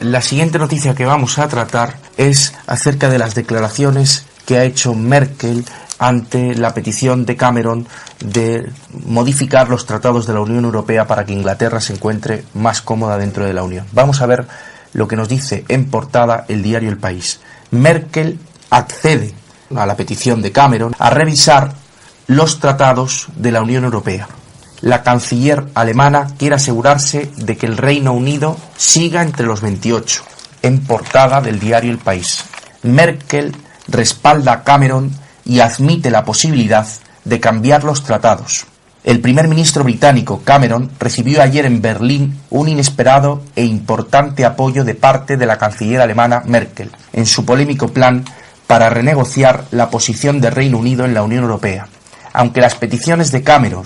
La siguiente noticia que vamos a tratar es acerca de las declaraciones que ha hecho Merkel ante la petición de Cameron de modificar los tratados de la Unión Europea para que Inglaterra se encuentre más cómoda dentro de la Unión. Vamos a ver lo que nos dice en portada el diario El País. Merkel accede a la petición de Cameron a revisar los tratados de la Unión Europea. La canciller alemana quiere asegurarse de que el Reino Unido siga entre los 28. En portada del diario El País. Merkel respalda a Cameron y admite la posibilidad de cambiar los tratados. El primer ministro británico Cameron recibió ayer en Berlín un inesperado e importante apoyo de parte de la canciller alemana Merkel en su polémico plan para renegociar la posición del Reino Unido en la Unión Europea. Aunque las peticiones de Cameron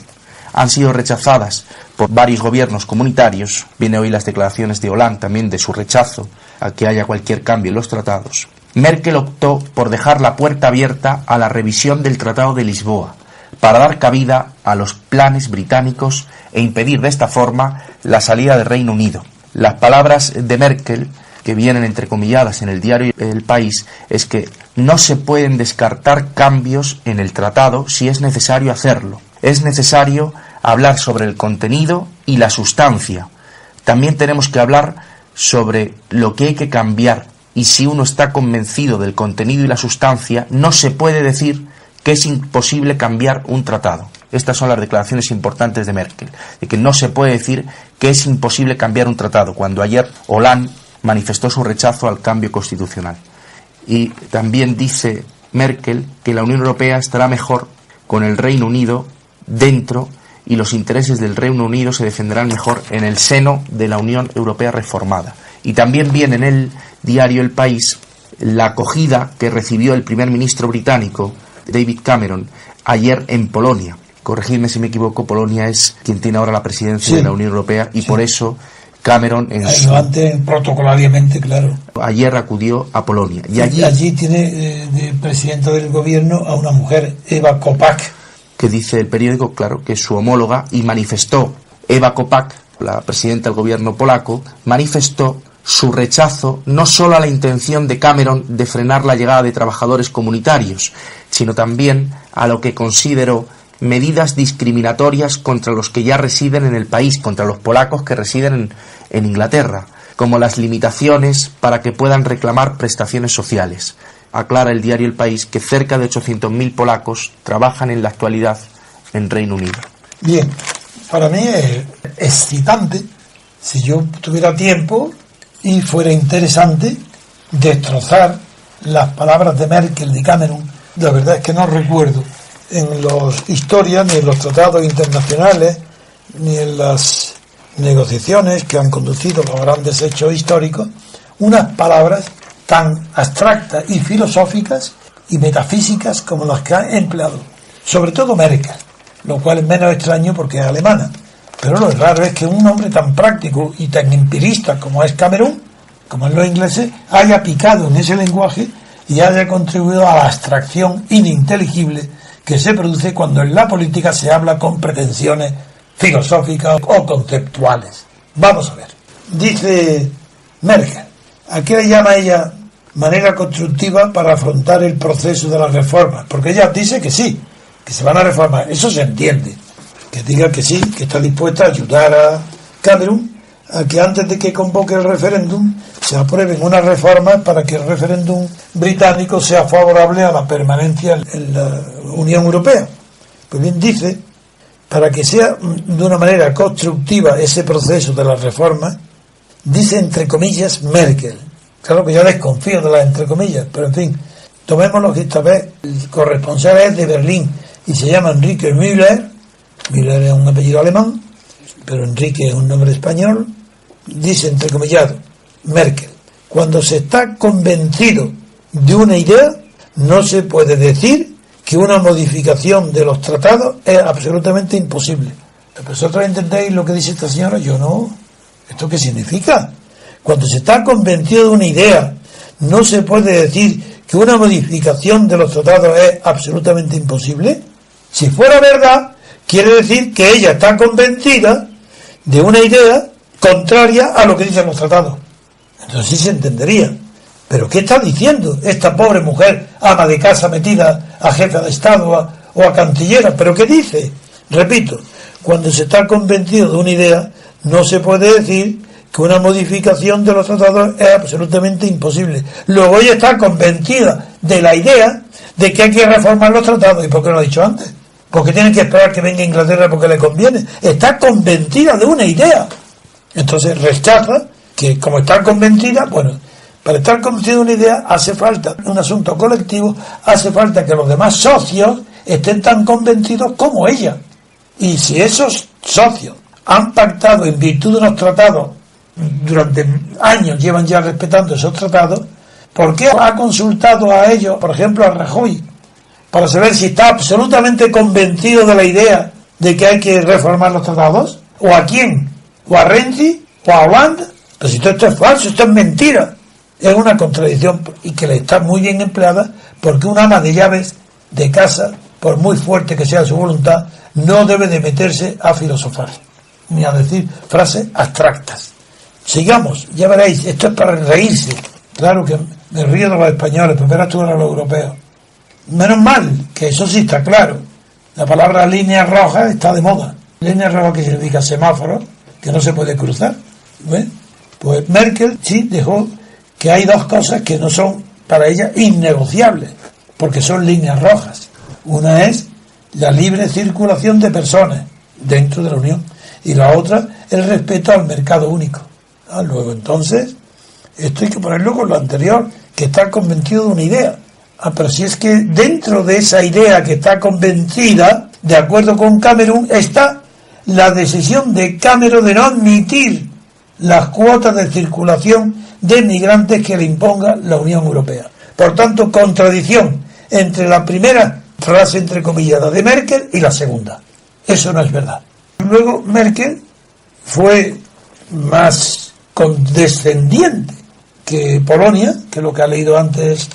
han sido rechazadas por varios gobiernos comunitarios, viene hoy las declaraciones de Hollande también de su rechazo a que haya cualquier cambio en los tratados, Merkel optó por dejar la puerta abierta a la revisión del Tratado de Lisboa para dar cabida a los planes británicos e impedir de esta forma la salida del Reino Unido. Las palabras de Merkel, que vienen entrecomilladas en el diario El País, es que no se pueden descartar cambios en el tratado si es necesario hacerlo. Es necesario hablar sobre el contenido y la sustancia. También tenemos que hablar sobre lo que hay que cambiar, y si uno está convencido del contenido y la sustancia, no se puede decir que es imposible cambiar un tratado. Estas son las declaraciones importantes de Merkel, de que no se puede decir que es imposible cambiar un tratado, cuando ayer Hollande manifestó su rechazo al cambio constitucional. Y también dice Merkel que la Unión Europea estará mejor con el Reino Unido dentro y los intereses del Reino Unido se defenderán mejor en el seno de la Unión Europea reformada. Y también viene en el diario El País la acogida que recibió el primer ministro británico David Cameron ayer en Polonia. Corregidme si me equivoco, Polonia es quien tiene ahora la presidencia de la Unión Europea y por eso Cameron protocolariamente, claro. Ayer acudió a Polonia. Y allí tiene de presidenta del gobierno a una mujer, Eva Kopacz, que dice el periódico, claro, que es su homóloga, y manifestó, Eva Kopacz, la presidenta del gobierno polaco, manifestó su rechazo no solo a la intención de Cameron de frenar la llegada de trabajadores comunitarios, sino también a lo que consideró medidas discriminatorias contra los que ya residen en el país, contra los polacos que residen en Inglaterra, como las limitaciones para que puedan reclamar prestaciones sociales. Aclara el diario El País que cerca de 800.000 polacos trabajan en la actualidad en Reino Unido. Bien, para mí es excitante, si yo tuviera tiempo y fuera interesante, destrozar las palabras de Merkel, de Cameron. La verdad es que no recuerdo en las historias, ni en los tratados internacionales, ni en las negociaciones que han conducido los grandes hechos históricos, unas palabras tan abstractas y filosóficas y metafísicas como las que ha empleado, sobre todo Merkel, lo cual es menos extraño porque es alemana. Pero lo raro es que un hombre tan práctico y tan empirista como es Cameron, como es los ingleses, haya picado en ese lenguaje y haya contribuido a la abstracción ininteligible que se produce cuando en la política se habla con pretensiones filosóficas o conceptuales. Vamos a ver. Dice Merkel, ¿a qué le llama ella manera constructiva para afrontar el proceso de las reformas? Porque ella dice que sí, que se van a reformar. Eso se entiende. Que diga que sí, que está dispuesta a ayudar a Cameron a que antes de que convoque el referéndum se aprueben unas reformas para que el referéndum británico sea favorable a la permanencia en la Unión Europea. Pues bien, dice, para que sea de una manera constructiva ese proceso de las reformas, dice entre comillas Merkel. Claro que yo desconfío de las entre comillas, pero en fin, tomémoslo que esta vez el corresponsal es de Berlín y se llama Enrique Müller. Müller es un apellido alemán, pero Enrique es un nombre español. Dice entrecomillado Merkel, cuando se está convencido de una idea, no se puede decir que una modificación de los tratados es absolutamente imposible. ¿Vosotros entendéis lo que dice esta señora? Yo no. ¿Esto qué significa? Cuando se está convencido de una idea, no se puede decir que una modificación de los tratados es absolutamente imposible. Si fuera verdad, quiere decir que ella está convencida de una idea contraria a lo que dicen los tratados. Entonces sí se entendería. ¿Pero qué está diciendo esta pobre mujer, ama de casa metida a jefa de Estado o a cancillera? ¿Pero qué dice? Repito, cuando se está convencido de una idea, no se puede decir que una modificación de los tratados es absolutamente imposible. Luego ella está convencida de la idea de que hay que reformar los tratados. ¿Y por qué no lo ha dicho antes? Porque tiene que esperar que venga Inglaterra porque le conviene. Está convencida de una idea. Entonces rechaza que, como está convencida, bueno, para estar convencido de una idea hace falta un asunto colectivo, hace falta que los demás socios estén tan convencidos como ella. Y si esos socios han pactado en virtud de unos tratados, durante años llevan ya respetando esos tratados, ¿por qué ha consultado a ellos, por ejemplo a Rajoy, para saber si está absolutamente convencido de la idea de que hay que reformar los tratados? ¿O a quién? ¿O a Renzi? ¿O a Hollande? Pues si todo esto es falso, esto es mentira. Es una contradicción y que le está muy bien empleada, porque un ama de llaves de casa, por muy fuerte que sea su voluntad, no debe de meterse a filosofar ni a decir frases abstractas. Sigamos, ya veréis, esto es para reírse. Claro que me río de los españoles, pero verás tú a los europeos. Menos mal, que eso sí está claro. La palabra línea roja está de moda. Línea roja que significa semáforo, que no se puede cruzar. ¿Ves? Pues Merkel sí dejó que hay dos cosas que no son para ella innegociables, porque son líneas rojas. Una es la libre circulación de personas dentro de la Unión y la otra el respeto al mercado único. Luego entonces esto hay que ponerlo con lo anterior, que está convencido de una idea. Pero si es que dentro de esa idea que está convencida, de acuerdo con Cameron, está la decisión de Cameron de no admitir las cuotas de circulación de migrantes que le imponga la Unión Europea. Por tanto, contradicción entre la primera frase entrecomillada de Merkel y la segunda. Eso no es verdad. Luego Merkel fue más condescendiente que Polonia, que es lo que ha leído antes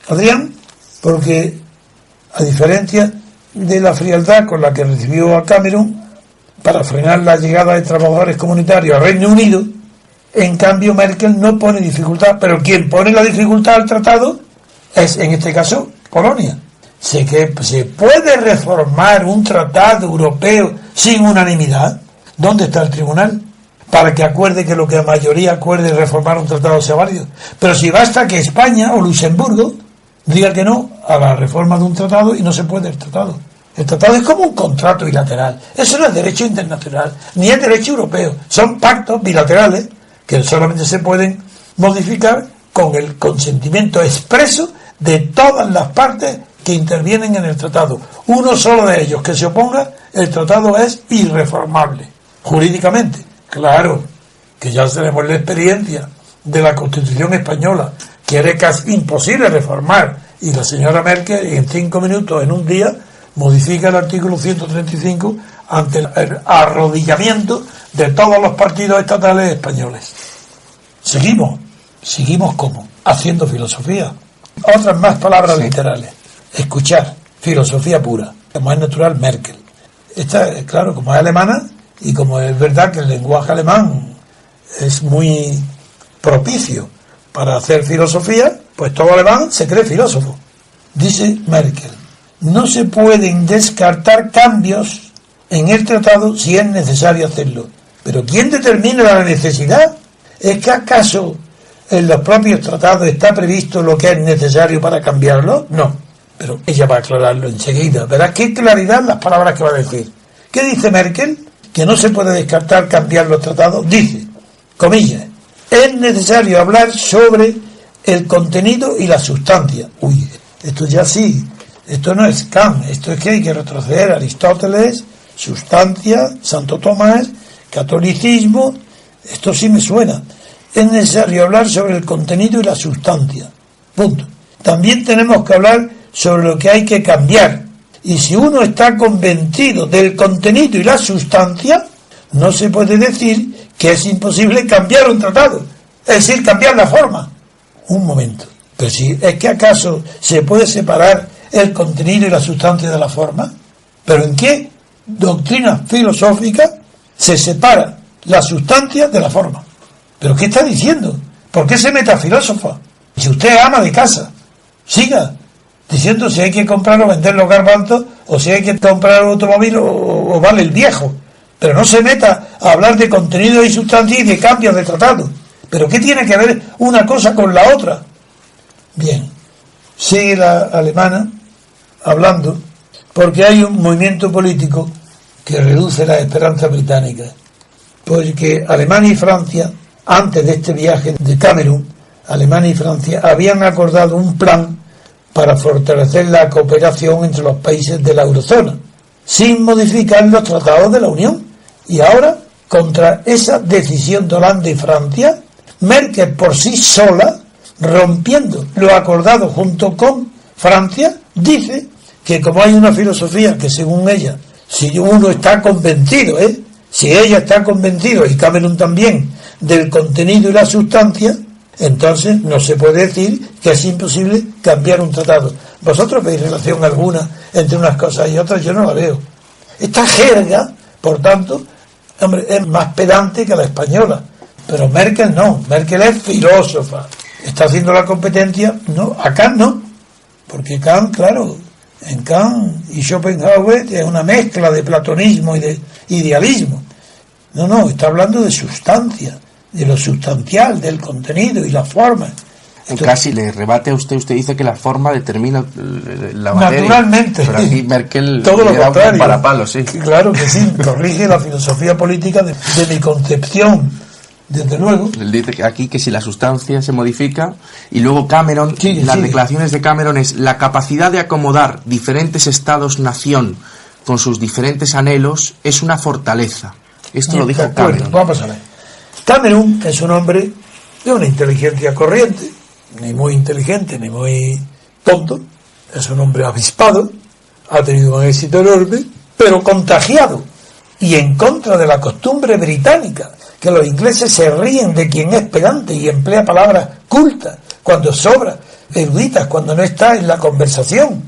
Adrián, porque a diferencia de la frialdad con la que recibió a Cameron para frenar la llegada de trabajadores comunitarios al Reino Unido, en cambio Merkel no pone dificultad, pero quien pone la dificultad al tratado es, en este caso, Polonia. ¿Se puede reformar un tratado europeo sin unanimidad? ¿Dónde está el tribunal para que acuerde que lo que la mayoría acuerde reformar un tratado sea válido? Pero si basta que España o Luxemburgo diga que no a la reforma de un tratado y no se puede el tratado. El tratado es como un contrato bilateral. Eso no es derecho internacional, ni es derecho europeo. Son pactos bilaterales que solamente se pueden modificar con el consentimiento expreso de todas las partes que intervienen en el tratado. Uno solo de ellos que se oponga, el tratado es irreformable, jurídicamente. Claro, que ya tenemos la experiencia de la Constitución española, que era casi imposible reformar, y la señora Merkel en 5 minutos, en un día, modifica el artículo 135 ante el arrodillamiento de todos los partidos estatales españoles. Seguimos ¿cómo? Haciendo filosofía. Otras más palabras literales. Escuchar, filosofía pura, como es natural Merkel. Esta, claro, como es alemana, y como es verdad que el lenguaje alemán es muy propicio para hacer filosofía, pues todo alemán se cree filósofo. Dice Merkel, no se pueden descartar cambios en el tratado si es necesario hacerlo. Pero ¿quién determina la necesidad? ¿Es que acaso en los propios tratados está previsto lo que es necesario para cambiarlo? No, pero ella va a aclararlo enseguida. Verás qué claridad las palabras que va a decir. ¿Qué dice Merkel? Que no se puede descartar cambiar los tratados. Dice, comillas, es necesario hablar sobre el contenido y la sustancia. Uy, esto ya sí, esto no es Kant, esto es que hay que retroceder a Aristóteles, sustancia, Santo Tomás, catolicismo, esto sí me suena. Es necesario hablar sobre el contenido y la sustancia. Punto. También tenemos que hablar sobre lo que hay que cambiar. Y si uno está convencido del contenido y la sustancia, no se puede decir que es imposible cambiar un tratado. Es decir, cambiar la forma. Un momento. Pero si es que acaso se puede separar el contenido y la sustancia de la forma. ¿Pero en qué doctrina filosófica se separa la sustancia de la forma? ¿Pero qué está diciendo? ¿Por qué se mete a filósofa? Si usted es ama de casa, siga diciendo si hay que comprar o vender los garbanzos, o si hay que comprar un automóvil o vale el viejo. Pero no se meta a hablar de contenido y sustancia y de cambios de tratado. ¿Pero qué tiene que ver una cosa con la otra? Bien, sigue la alemana hablando, porque hay un movimiento político que reduce la esperanza británica. Porque Alemania y Francia, antes de este viaje de Cameron, Alemania y Francia habían acordado un plan para fortalecer la cooperación entre los países de la eurozona, sin modificar los tratados de la Unión. Y ahora, contra esa decisión de Holanda y Francia, Merkel por sí sola, rompiendo lo acordado junto con Francia, dice que como hay una filosofía que según ella, si uno está convencido, si ella está convencida y Cameron también, del contenido y la sustancia, entonces no se puede decir que es imposible cambiar un tratado. ¿Vosotros veis relación alguna entre unas cosas y otras? Yo no la veo. Esta jerga, por tanto, hombre, es más pedante que la española. Pero Merkel no. Merkel es filósofa. ¿Está haciendo la competencia? No. A Kant no. Porque Kant, claro, en Kant y Schopenhauer es una mezcla de platonismo y de idealismo. No, está hablando de sustancia, de lo sustancial, del contenido y la forma. Entonces, casi le rebate a usted dice que la forma determina la materia. Naturalmente. Pero aquí Merkel todo lo contrario. Para palo, sí. Claro que sí, corrige la filosofía política de mi concepción, desde luego. Él dice que aquí que si la sustancia se modifica, y luego Cameron, las declaraciones de Cameron es la capacidad de acomodar diferentes estados-nación con sus diferentes anhelos es una fortaleza. Esto lo dijo Cameron. Vamos a ver. Cameron es un hombre de una inteligencia corriente, ni muy inteligente ni muy tonto, es un hombre avispado, ha tenido un éxito enorme, pero contagiado y en contra de la costumbre británica, que los ingleses se ríen de quien es pedante y emplea palabras cultas cuando sobra, eruditas cuando no está en la conversación.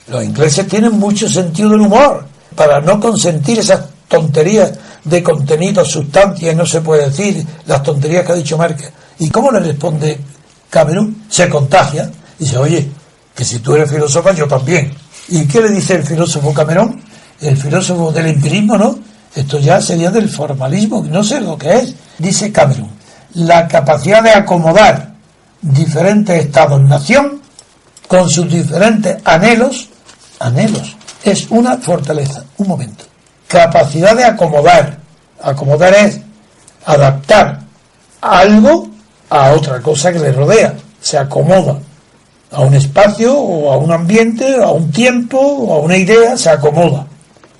Los ingleses tienen mucho sentido del humor para no consentir esas tonterías de contenido, sustancia, y no se puede decir las tonterías que ha dicho Merkel. ¿Y cómo le responde Cameron? Se contagia. Dice, oye, que si tú eres filósofa, yo también. ¿Y qué le dice el filósofo Cameron? El filósofo del empirismo, ¿no? Esto ya sería del formalismo, no sé lo que es. Dice Cameron, la capacidad de acomodar diferentes estados-nación con sus diferentes anhelos, es una fortaleza. Un momento. Capacidad de acomodar. Acomodar es adaptar algo a otra cosa que le rodea. Se acomoda a un espacio o a un ambiente, a un tiempo o a una idea, se acomoda.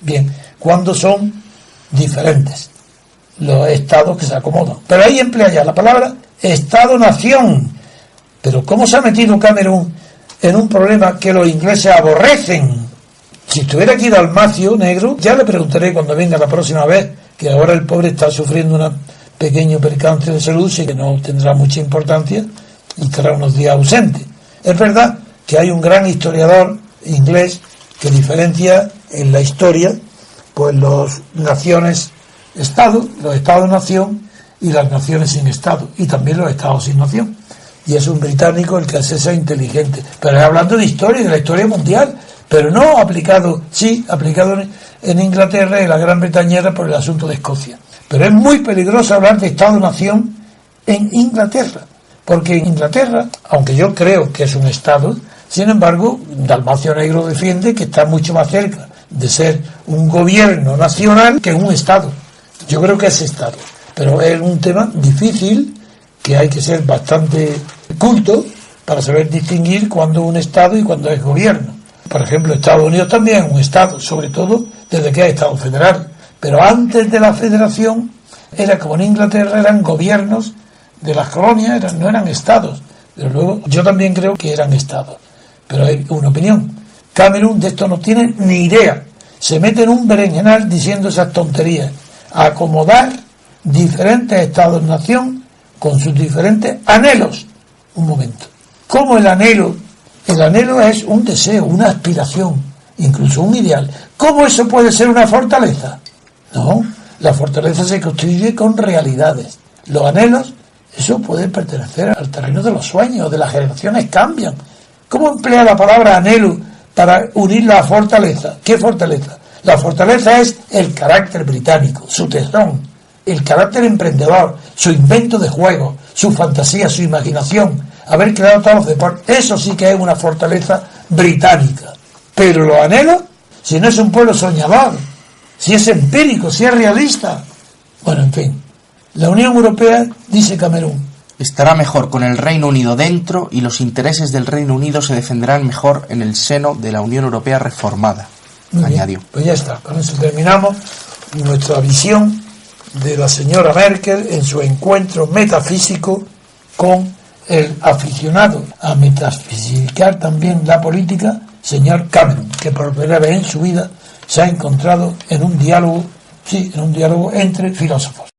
Bien, cuando son diferentes los estados que se acomodan. Pero ahí emplea ya la palabra estado-nación. Pero ¿cómo se ha metido Cameron en un problema que los ingleses aborrecen? Si estuviera aquí Dalmacio Negro, ya le preguntaré cuando venga la próxima vez, que ahora el pobre está sufriendo un pequeño percance de salud, sí que no tendrá mucha importancia y estará unos días ausente. Es verdad que hay un gran historiador inglés que diferencia en la historia pues los naciones-estado, los estados-nación y las naciones sin estado, y también los estados sin nación. Y es un británico el que hace esa inteligente. Pero es hablando de historia, de la historia mundial, pero no aplicado en Inglaterra y en la Gran Bretaña por el asunto de Escocia. Pero es muy peligroso hablar de Estado-nación en Inglaterra, porque en Inglaterra, aunque yo creo que es un Estado, sin embargo, Dalmacio Negro defiende que está mucho más cerca de ser un gobierno nacional que un Estado. Yo creo que es Estado, pero es un tema difícil que hay que ser bastante culto para saber distinguir cuándo es un Estado y cuándo es gobierno. Por ejemplo, Estados Unidos también es un Estado, sobre todo desde que es Estado federal. Pero antes de la federación, era como en Inglaterra, eran gobiernos de las colonias, no eran estados. Pero luego, yo también creo que eran estados. Pero hay una opinión. Cameron de esto no tiene ni idea. Se mete en un berenjenal diciendo esas tonterías. Acomodar diferentes estados-nación con sus diferentes anhelos. Un momento. ¿Cómo el anhelo? El anhelo es un deseo, una aspiración, incluso un ideal. ¿Cómo eso puede ser una fortaleza? No, la fortaleza se construye con realidades. Los anhelos eso puede pertenecer al terreno de los sueños, de las generaciones cambian. ¿Cómo emplea la palabra anhelo para unirla a fortaleza? ¿Qué fortaleza? La fortaleza es el carácter británico, su tesón, el carácter emprendedor, su invento de juego, su fantasía, su imaginación, haber creado todos los deportes. Eso sí que es una fortaleza británica. Pero los anhelos, si no es un pueblo soñador, si es empírico, si es realista. Bueno, en fin, la Unión Europea, dice Camerún, estará mejor con el Reino Unido dentro y los intereses del Reino Unido se defenderán mejor en el seno de la Unión Europea reformada, añadió. Pues ya está, con eso terminamos nuestra visión de la señora Merkel en su encuentro metafísico con el aficionado a metafisicar también la política, señor Cameron, que por primera vez en su vida se ha encontrado en un diálogo, entre filósofos.